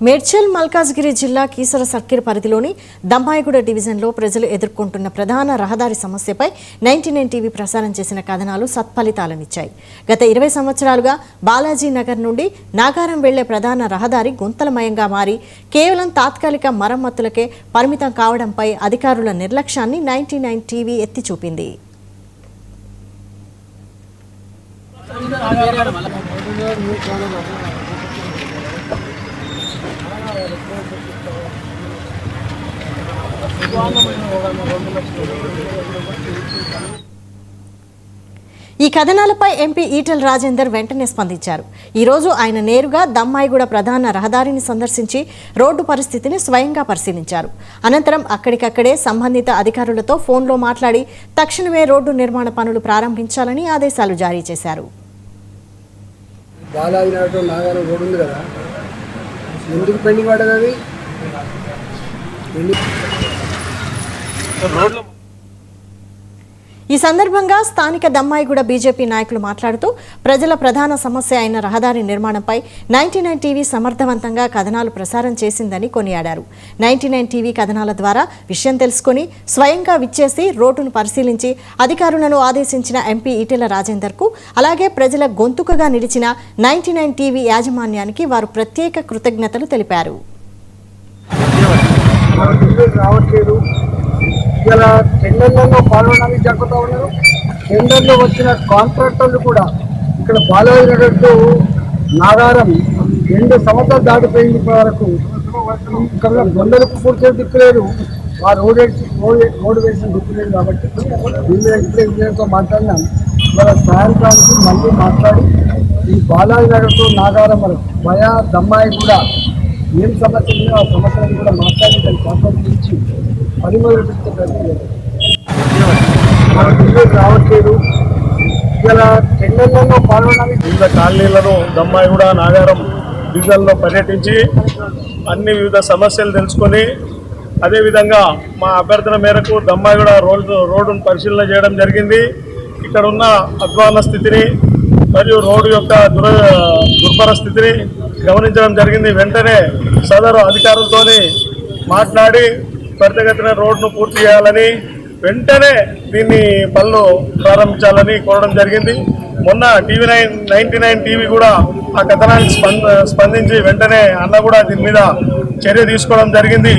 మేడ్చల్ మల్కాజ్గిరి జిల్లా కీసర సర్కిల్ పరిధిలోని దమ్మాయిగూడ డివిజన్లో ప్రజలు ఎదుర్కొంటున్న ప్రధాన రహదారి సమస్యపై 99 టీవీ ప్రసారం చేసిన కథనాలు సత్ఫలితాలనిచ్చాయి. గత 20 సంవత్సరాలుగా బాలాజీ నగర్ నుండి నాగారం వెళ్లే ప్రధాన రహదారి గుంతలమయంగా మారి కేవలం తాత్కాలిక మరమ్మతులకే పరిమితం కావడంపై అధికారుల నిర్లక్ష్యాన్ని 99 టీవీ ఎత్తి చూపింది. ఈ కథనాలపై ఎంపీ ఈటెల రాజేందర్ వెంటనే స్పందించారు. ఈ రోజు ఆయన నేరుగా దమ్మాయిగూడ ప్రధాన రహదారిని సందర్శించి రోడ్డు పరిస్థితిని స్వయంగా పరిశీలించారు. అనంతరం అక్కడికక్కడే సంబంధిత అధికారులతో ఫోన్లో మాట్లాడి తక్షణమే రోడ్డు నిర్మాణ పనులు ప్రారంభించాలని ఆదేశాలు జారీ చేశారు. ఈ సందర్భంగా స్థానిక దమ్మాయిగూడ బీజేపీ నాయకులు మాట్లాడుతూ ప్రజల ప్రధాన సమస్య అయిన రహదారి నిర్మాణంపై 99 టీవీ సమర్థవంతంగా కథనాలు ప్రసారం చేసిందని కొనియాడారు. 99 టీవీ కథనాల ద్వారా విషయం తెలుసుకుని స్వయంగా విచ్చేసి రోడ్డును పరిశీలించి అధికారులను ఆదేశించిన ఎంపీ ఈటెల రాజేందర్కు అలాగే ప్రజల గొంతుకగా నిలిచిన 99 టీవీ యాజమాన్యానికి వారు ప్రత్యేక కృతజ్ఞతలు తెలిపారు. ఇలా టెండర్లలో పాల్గొనడానికి జరుగుతూ ఉన్నారు. టెండర్లో వచ్చిన కాంట్రాక్టర్లు కూడా ఇక్కడ బాలాజీ నాగారం 2 సంవత్సరాలు దాటిపోయింది. వరకు ఇక్కడ గొండలకు పూర్తి దిక్కులేదు, ఆ రోడ్డు వేసిన దిక్కులేదు. కాబట్టి ఇంజనీర్తో మాట్లాడినాం. ఇవాళ సాయంత్రానికి మళ్ళీ మాట్లాడి ఈ బాలాజీ నగర్తో నాగారం వరకు భయా దమ్మాయి కూడా ఏం సమస్య ఉందో ఆ సమస్యలను కూడా మాట్లాడి దాన్ని కాంట్రాక్ట్ ఇచ్చి పని మొదలు పెట్టే ప్రయత్నం రావట్లేదు. ఇలా టెండర్లలో పాల్గొనడానికి వివిధ కాలనీలను దమ్మాయిగూడ నాగారం డివిజన్లో పర్యటించి అన్ని వివిధ సమస్యలు తెలుసుకొని అదేవిధంగా మా అభ్యర్థన మేరకు దమ్మాయిగూడ రోడ్డును పరిశీలన చేయడం జరిగింది. ఇక్కడ ఉన్న అధ్వాన స్థితిని మరియు రోడ్డు యొక్క దుర్భర స్థితిని గమనించడం జరిగింది. వెంటనే సదరు అధికారులతో మాట్లాడి త్వరితగతిన రోడ్డును పూర్తి చేయాలని, వెంటనే దీన్ని పనులు ప్రారంభించాలని కోరడం జరిగింది. మొన్న టీవీ 99 టీవీ కూడా ఆ కథనానికి స్పందించి వెంటనే అన్న కూడా దీని మీద చర్య తీసుకోవడం జరిగింది.